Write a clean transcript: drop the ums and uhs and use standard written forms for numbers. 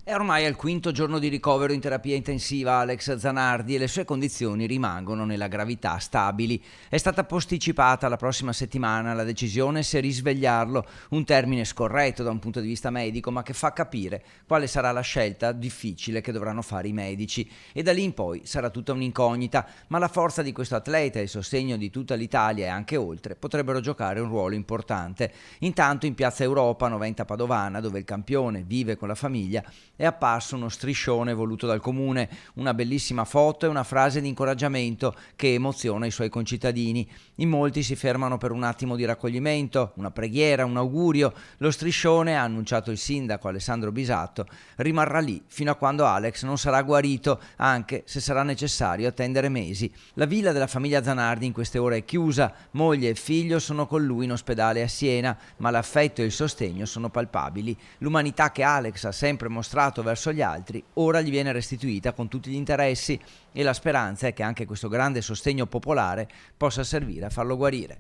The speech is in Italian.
È ormai al quinto giorno di ricovero in terapia intensiva Alex Zanardi e le sue condizioni rimangono nella gravità stabili. È stata posticipata la prossima settimana la decisione se risvegliarlo, un termine scorretto da un punto di vista medico, ma che fa capire quale sarà la scelta difficile che dovranno fare i medici. E da lì in poi sarà tutta un'incognita, ma la forza di questo atleta e il sostegno di tutta l'Italia e anche oltre potrebbero giocare un ruolo importante. Intanto in Piazza Europa, Noventa Padovana, dove il campione vive con la famiglia, è apparso uno striscione voluto dal comune, una bellissima foto e una frase di incoraggiamento che emoziona i suoi concittadini. In molti si fermano per un attimo di raccoglimento, una preghiera, un augurio. Lo striscione, ha annunciato il sindaco Alessandro Bisatto, rimarrà lì fino a quando Alex non sarà guarito, anche se sarà necessario attendere mesi. La villa della famiglia Zanardi in queste ore è chiusa, moglie e figlio sono con lui in ospedale a Siena, ma l'affetto e il sostegno sono palpabili. L'umanità che Alex ha sempre mostrato verso gli altri ora gli viene restituita con tutti gli interessi, e la speranza è che anche questo grande sostegno popolare possa servire a farlo guarire.